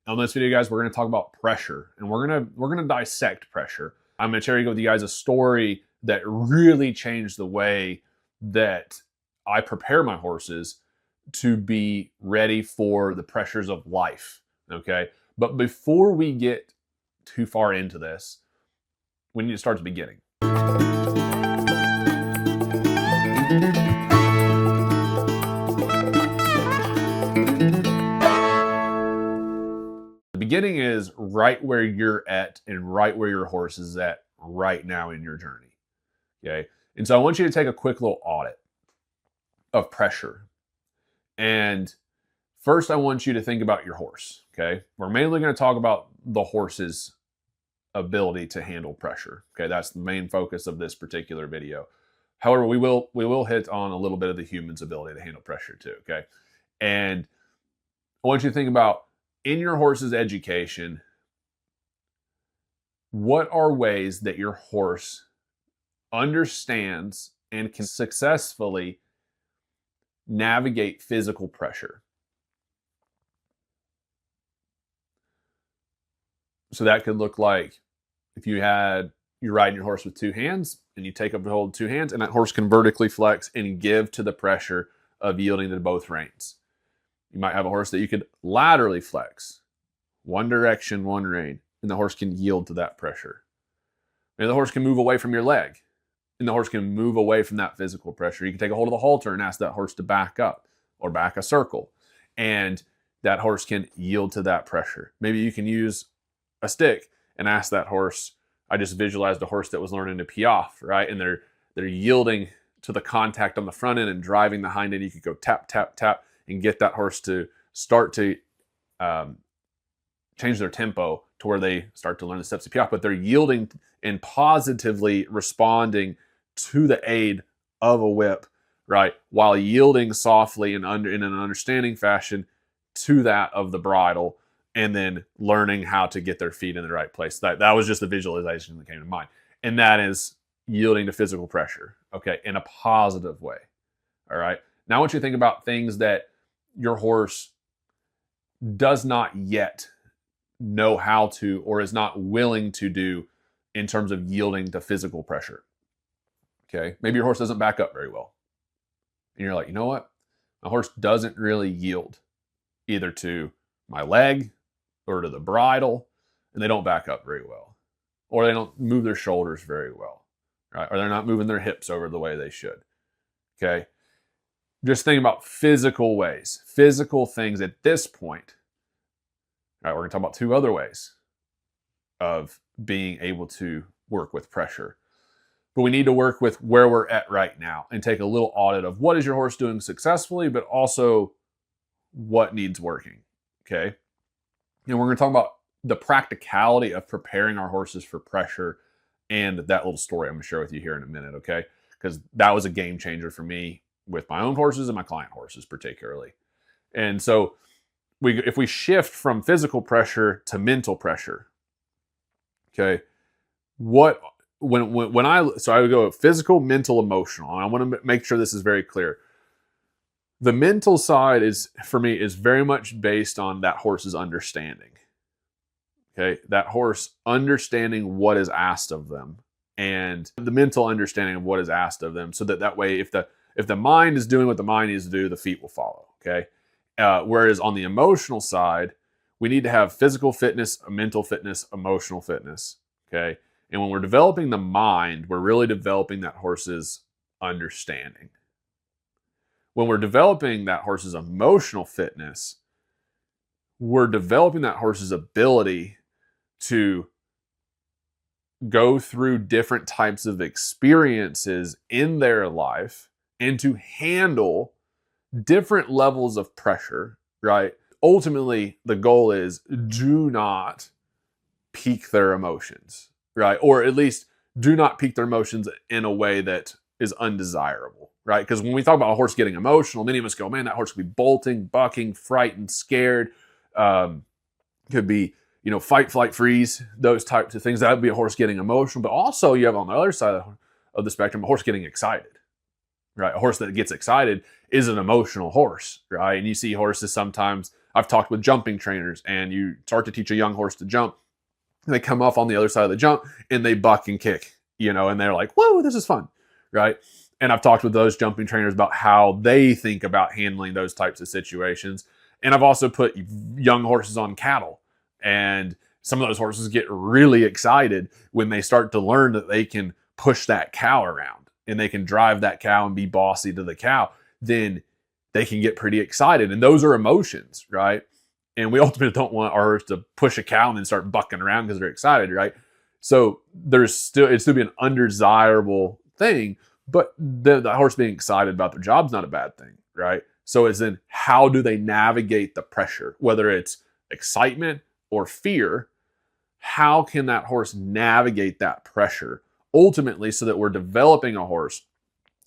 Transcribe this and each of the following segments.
On this video, guys, we're going to talk about pressure, and we're going to dissect pressure. I'm going to share with you guys a story that really changed the way that I prepare my horses to be ready for the pressures of life. Okay, but before we get too far into this, we need to start at the beginning. The beginning is right where you're at and right where your horse is at right now in your journey. Okay. And so I want you to take a quick little audit of pressure. And first, I want you to think about your horse. Okay. We're mainly going to talk about the horse's ability to handle pressure. Okay. That's the main focus of this particular video. However, we will hit on a little bit of the human's ability to handle pressure too. Okay. And I want you to think about, in your horse's education, what are ways that your horse understands and can successfully navigate physical pressure? So that could look like if you're riding your horse with two hands and you take up the hold of two hands, and that horse can vertically flex and give to the pressure of yielding to both reins. You might have a horse that you could laterally flex, one direction, one rein, and the horse can yield to that pressure. Maybe the horse can move away from your leg, and the horse can move away from that physical pressure. You can take a hold of the halter and ask that horse to back up or back a circle, and that horse can yield to that pressure. Maybe you can use a stick and ask that horse. I just visualized a horse that was learning to piaffe, right? And they're yielding to the contact on the front end and driving the hind end. You could go tap, tap, tap, and get that horse to start to change their tempo to where they start to learn the steps of piaffe, but they're yielding and positively responding to the aid of a whip, right? While yielding softly and in an understanding fashion to that of the bridle, and then learning how to get their feet in the right place. That was just the visualization that came to mind. And that is yielding to physical pressure, okay, in a positive way, all right? Now I want you to think about things that your horse does not yet know how to or is not willing to do in terms of yielding to physical pressure. Okay, maybe your horse doesn't back up very well. And you're like, you know what? My horse doesn't really yield either to my leg or to the bridle, and they don't back up very well. Or they don't move their shoulders very well, right? Or they're not moving their hips over the way they should. Okay? Just think about physical ways, physical things at this point. All right, we're going to talk about two other ways of being able to work with pressure. But we need to work with where we're at right now and take a little audit of what is your horse doing successfully, but also what needs working, okay? And we're going to talk about the practicality of preparing our horses for pressure and that little story I'm going to share with you here in a minute, okay? Because that was a game changer for me with my own horses and my client horses particularly. And so if we shift from physical pressure to mental pressure, okay, so I would go physical, mental, emotional. And I want to make sure this is very clear. The mental side for me is very much based on that horse's understanding. Okay, that horse understanding what is asked of them and the mental understanding of what is asked of them, so that way if the mind is doing what the mind needs to do, the feet will follow, okay? Whereas on the emotional side, we need to have physical fitness, mental fitness, emotional fitness, okay? And when we're developing the mind, we're really developing that horse's understanding. When we're developing that horse's emotional fitness, we're developing that horse's ability to go through different types of experiences in their life and to handle different levels of pressure, right? Ultimately, the goal is do not pique their emotions, right? Or at least do not pique their emotions in a way that is undesirable, right? Because when we talk about a horse getting emotional, many of us go, man, that horse could be bolting, bucking, frightened, scared. Could be, fight, flight, freeze, those types of things. That would be a horse getting emotional. But also you have on the other side of the spectrum, a horse getting excited, right? A horse that gets excited is an emotional horse, right? And you see horses sometimes, I've talked with jumping trainers, and you start to teach a young horse to jump, and they come off on the other side of the jump and they buck and kick, and they're like, whoa, this is fun, right? And I've talked with those jumping trainers about how they think about handling those types of situations. And I've also put young horses on cattle, and some of those horses get really excited when they start to learn that they can push that cow around and they can drive that cow and be bossy to the cow. Then they can get pretty excited. And those are emotions, right? And we ultimately don't want our horse to push a cow and then start bucking around because they're excited, right? So it's still be an undesirable thing, but the horse being excited about their job is not a bad thing, right? So it's in how do they navigate the pressure, whether it's excitement or fear. How can that horse navigate that pressure ultimately so that we're developing a horse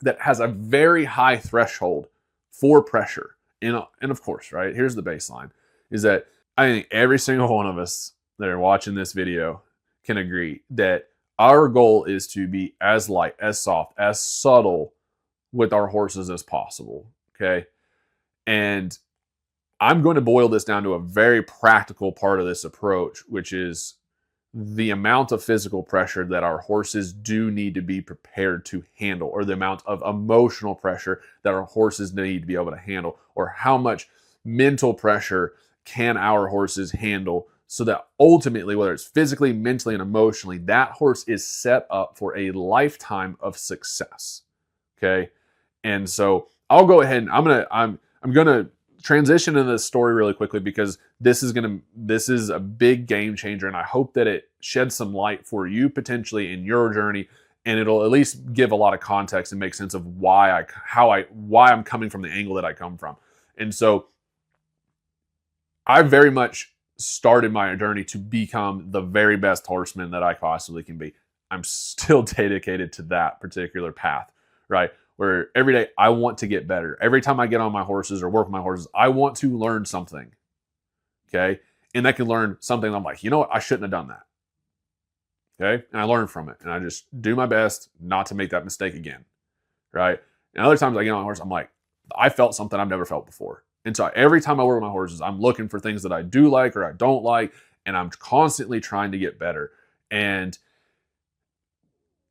that has a very high threshold for pressure? And of course, right, here's the baseline, is that I think every single one of us that are watching this video can agree that our goal is to be as light, as soft, as subtle with our horses as possible, okay? And I'm going to boil this down to a very practical part of this approach, which is the amount of physical pressure that our horses do need to be prepared to handle, or the amount of emotional pressure that our horses need to be able to handle, or how much mental pressure can our horses handle, so that ultimately, whether it's physically, mentally, and emotionally, that horse is set up for a lifetime of success. Okay. And so I'll go ahead and I'm gonna transition into this story really quickly, because this is a big game changer, and I hope that it sheds some light for you potentially in your journey, and it'll at least give a lot of context and make sense of why I'm coming from the angle that I come from. And so I very much started my journey to become the very best horseman that I possibly can be. I'm still dedicated to that particular path, right? Where every day I want to get better. Every time I get on my horses or work with my horses, I want to learn something. Okay. And I can learn something. I'm like, you know what? I shouldn't have done that. Okay. And I learn from it. And I just do my best not to make that mistake again. Right. And other times I get on my horse, I'm like, I felt something I've never felt before. And so every time I work with my horses, I'm looking for things that I do like or I don't like. And I'm constantly trying to get better. And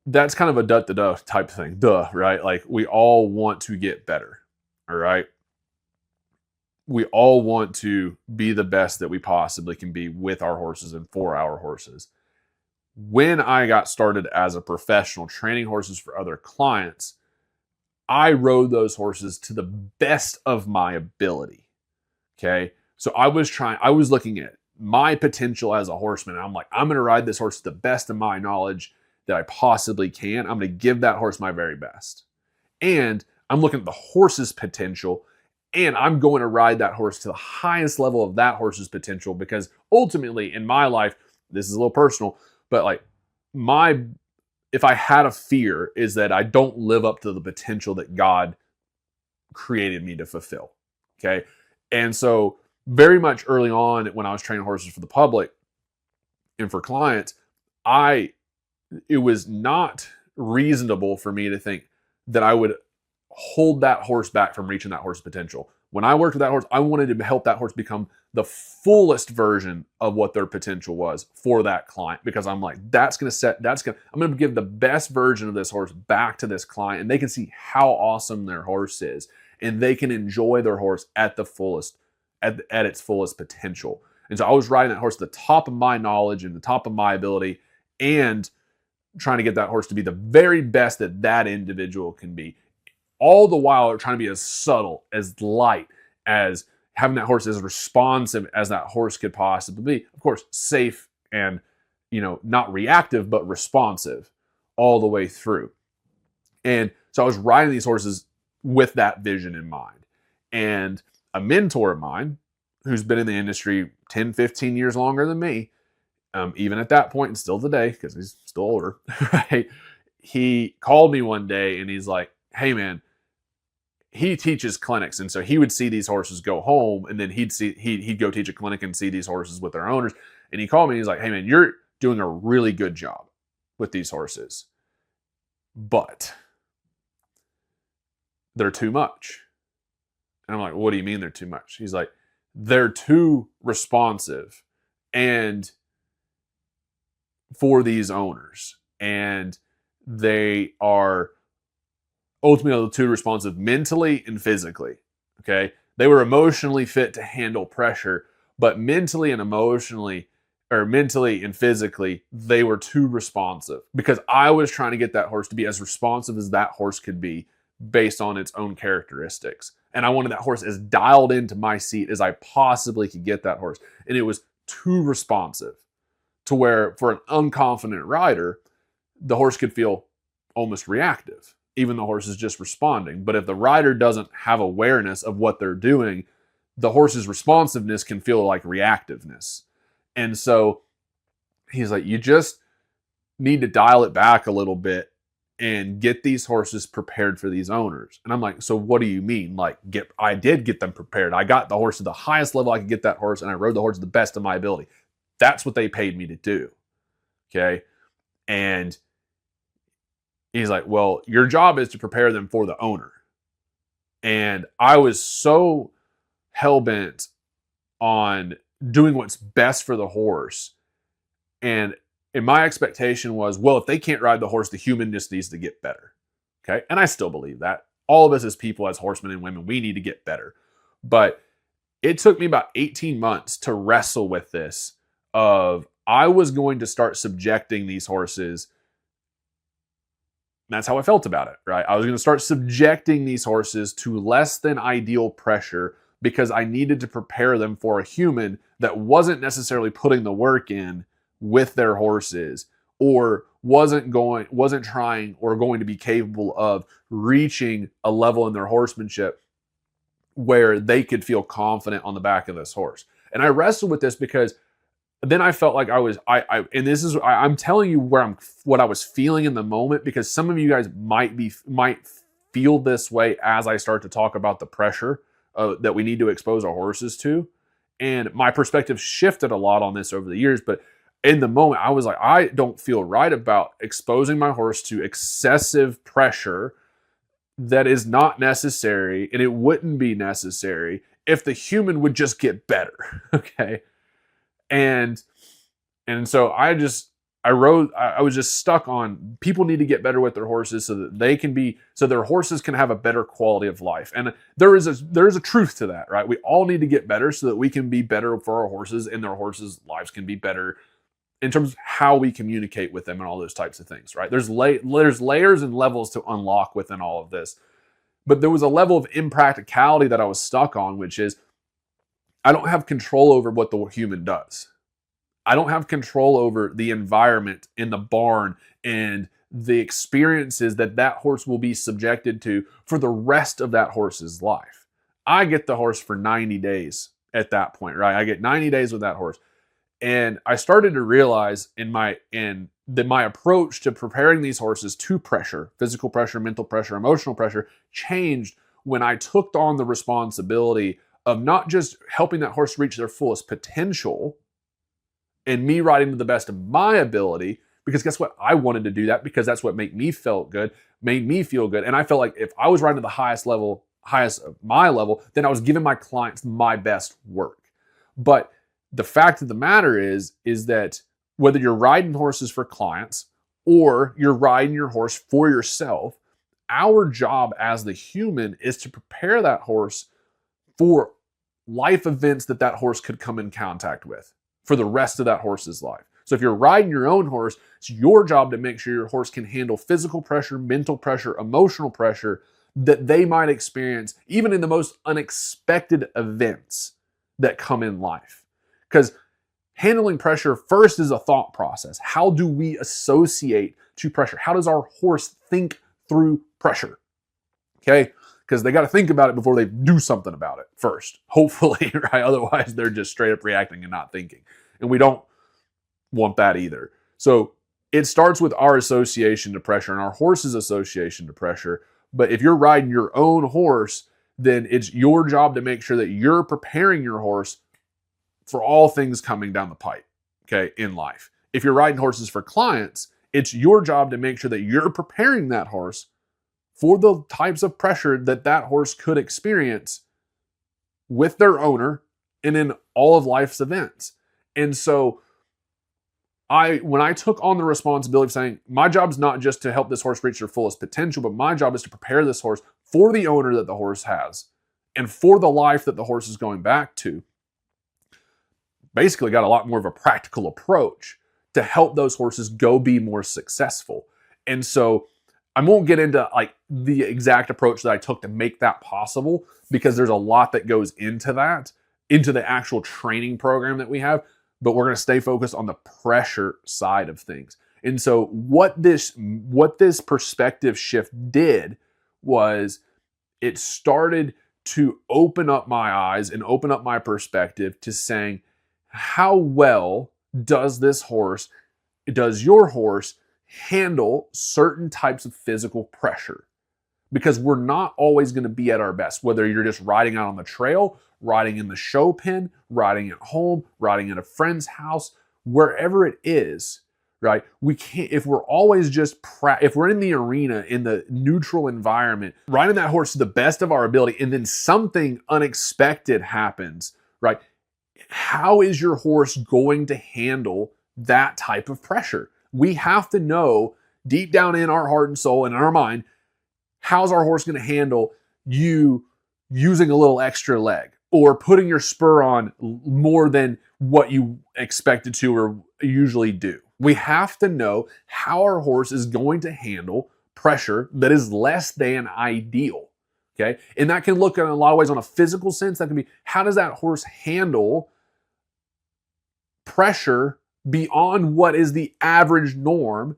that's kind of a duh type thing. Duh, right? Like, we all want to get better. All right. We all want to be the best that we possibly can be with our horses and for our horses. When I got started as a professional training horses for other clients, I rode those horses to the best of my ability. Okay. So I was looking at my potential as a horseman. And I'm like, I'm going to ride this horse to the best of my knowledge that I possibly can. I'm going to give that horse my very best. And I'm looking at the horse's potential, and I'm going to ride that horse to the highest level of that horse's potential, because ultimately in my life, this is a little personal, but like if I had a fear, is that I don't live up to the potential that God created me to fulfill. Okay. And so very much early on when I was training horses for the public and for clients, it was not reasonable for me to think that I would hold that horse back from reaching that horse's potential. When I worked with that horse, I wanted to help that horse become the fullest version of what their potential was for that client, because I'm like, I'm going to give the best version of this horse back to this client, and they can see how awesome their horse is, and they can enjoy their horse at the fullest, at its fullest potential. And so I was riding that horse at the top of my knowledge and the top of my ability, and trying to get that horse to be the very best that that individual can be. All the while trying to be as subtle, as light, as having that horse as responsive as that horse could possibly be. Of course, safe and, not reactive, but responsive all the way through. And so I was riding these horses with that vision in mind. And a mentor of mine, who's been in the industry 10, 15 years longer than me, even at that point and still today, because he's still older, right? He called me one day and he's like, hey man, he teaches clinics. And so he would see these horses go home, and then he'd go teach a clinic and see these horses with their owners. And he called me and he's like, hey man, you're doing a really good job with these horses, but they're too much. And I'm like, what do you mean they're too much? He's like, they're too responsive and for these owners, and they are ultimately too responsive mentally and physically. Okay, they were emotionally fit to handle pressure, but mentally and emotionally, or mentally and physically, they were too responsive, because I was trying to get that horse to be as responsive as that horse could be based on its own characteristics. And I wanted that horse as dialed into my seat as I possibly could get that horse. And it was too responsive to where, for an unconfident rider, the horse could feel almost reactive, even the horse is just responding. But if the rider doesn't have awareness of what they're doing, the horse's responsiveness can feel like reactiveness. And so he's like, you just need to dial it back a little bit and get these horses prepared for these owners. And I'm like, so what do you mean? Like, I did get them prepared. I got the horse to the highest level I could get that horse, and I rode the horse to the best of my ability. That's what they paid me to do. Okay. And he's like, well, your job is to prepare them for the owner. And I was so hell-bent on doing what's best for the horse. And my expectation was, well, if they can't ride the horse, the human just needs to get better. Okay. And I still believe that. All of us as people, as horsemen and women, we need to get better. But it took me about 18 months to wrestle with this of, I was going to start subjecting these horses. That's how I felt about it, right? I was going to start subjecting these horses to less than ideal pressure, because I needed to prepare them for a human that wasn't necessarily putting the work in with their horses, or wasn't trying or going to be capable of reaching a level in their horsemanship where they could feel confident on the back of this horse. And I wrestled with this, because then I felt like I'm telling you what I was feeling in the moment, because some of you guys might feel this way as I start to talk about the pressure that we need to expose our horses to. And my perspective shifted a lot on this over the years, but in the moment, I was like, I don't feel right about exposing my horse to excessive pressure that is not necessary, and it wouldn't be necessary if the human would just get better. Okay. And so I was just stuck on, people need to get better with their horses so that their horses can have a better quality of life. And there is a truth to that, right? We all need to get better so that we can be better for our horses, and their horses' lives can be better in terms of how we communicate with them and all those types of things, right? There's layers and levels to unlock within all of this. But there was a level of impracticality that I was stuck on, which is, I don't have control over what the human does. I don't have control over the environment in the barn and the experiences that horse will be subjected to for the rest of that horse's life. I get the horse for 90 days at that point, right? I get 90 days with that horse. And I started to realize that my approach to preparing these horses to pressure, physical pressure, mental pressure, emotional pressure, changed when I took on the responsibility of not just helping that horse reach their fullest potential and me riding to the best of my ability, because guess what? I wanted to do that because that's what made me feel good. And I felt like if I was riding to the highest of my level, then I was giving my clients my best work. But the fact of the matter is that whether you're riding horses for clients or you're riding your horse for yourself, our job as the human is to prepare that horse for life events that horse could come in contact with for the rest of that horse's life. So if you're riding your own horse, it's your job to make sure your horse can handle physical pressure, mental pressure, emotional pressure that they might experience, even in the most unexpected events that come in life. Because handling pressure first is a thought process. How do we associate to pressure? How does our horse think through pressure? Okay, because they got to think about it before they do something about it first, hopefully, right? Otherwise, they're just straight up reacting and not thinking. And we don't want that either. So it starts with our association to pressure and our horse's association to pressure. But if you're riding your own horse, then it's your job to make sure that you're preparing your horse for all things coming down the pipe, okay, in life. If you're riding horses for clients, it's your job to make sure that you're preparing that horse for the types of pressure that horse could experience with their owner and in all of life's events. And so when I took on the responsibility of saying, my job is not just to help this horse reach their fullest potential, but my job is to prepare this horse for the owner that the horse has and for the life that the horse is going back to. Basically got a lot more of a practical approach to help those horses go be more successful. And so I won't get into like the exact approach that I took to make that possible, because there's a lot that goes into that, into the actual training program that we have. But we're going to stay focused on the pressure side of things. And so what this perspective shift did was it started to open up my eyes and open up my perspective to saying, how well does your horse handle certain types of physical pressure? Because we're not always going to be at our best, whether you're just riding out on the trail, riding in the show pen, riding at home, riding at a friend's house, wherever it is, right? We can't, if we're always just, if we're in the arena, in the neutral environment, riding that horse to the best of our ability, and then something unexpected happens, right? How is your horse going to handle that type of pressure? We have to know deep down in our heart and soul and in our mind, how's our horse going to handle you using a little extra leg or putting your spur on more than what you expected to or usually do? We have to know how our horse is going to handle pressure that is less than ideal. Okay. And that can look in a lot of ways on a physical sense. That can be, how does that horse handle pressure beyond what is the average norm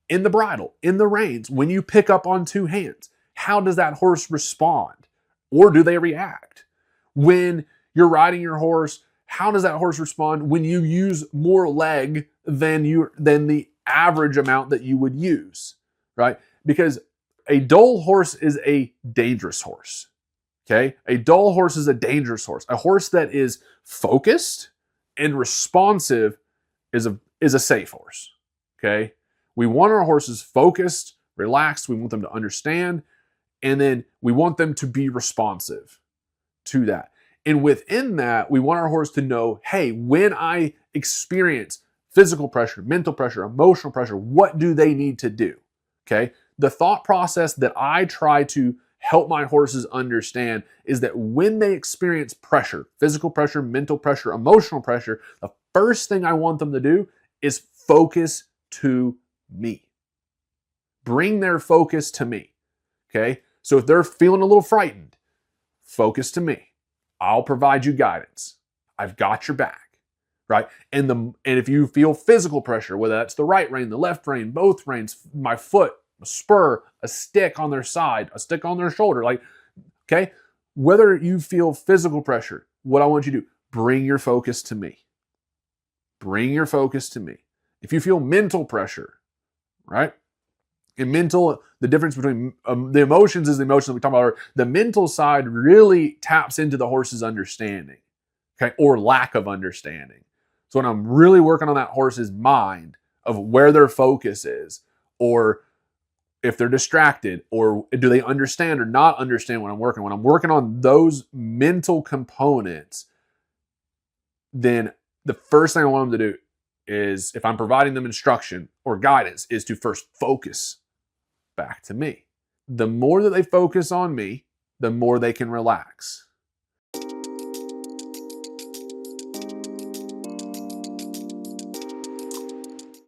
in the bridle, in the reins, when you pick up on two hands? How does that horse respond? Or do they react? When you're riding your horse, how does that horse respond when you use more leg than the average amount that you would use, right? Because a dull horse is a dangerous horse, okay? A dull horse is a dangerous horse. A horse that is focused and responsive is a safe horse, okay? We want our horses focused, relaxed. We want them to understand, and then we want them to be responsive to that. And within that, we want our horse to know, hey, when I experience physical pressure, mental pressure, emotional pressure, what do they need to do? Okay? The thought process that I try to help my horses understand is that when they experience pressure, physical pressure, mental pressure, emotional pressure, the first thing I want them to do is focus to me. Bring their focus to me. Okay? So if they're feeling a little frightened, focus to me. I'll provide you guidance. I've got your back, right? And if you feel physical pressure, whether that's the right rein, the left rein, both reins, my foot, a spur, a stick on their side, a stick on their shoulder, like, okay, whether you feel physical pressure, what I want you to do, bring your focus to me. Bring your focus to me. If you feel mental pressure, right? In mental, the difference between the emotions is the emotions that we talk about. Earlier. The mental side really taps into the horse's understanding, okay, or lack of understanding. So when I'm really working on that horse's mind of where their focus is, or if they're distracted, or do they understand or not understand what I'm working. When I'm working on those mental components, then the first thing I want them to do is, if I'm providing them instruction or guidance, is to first focus back to me. The more that they focus on me, the more they can relax.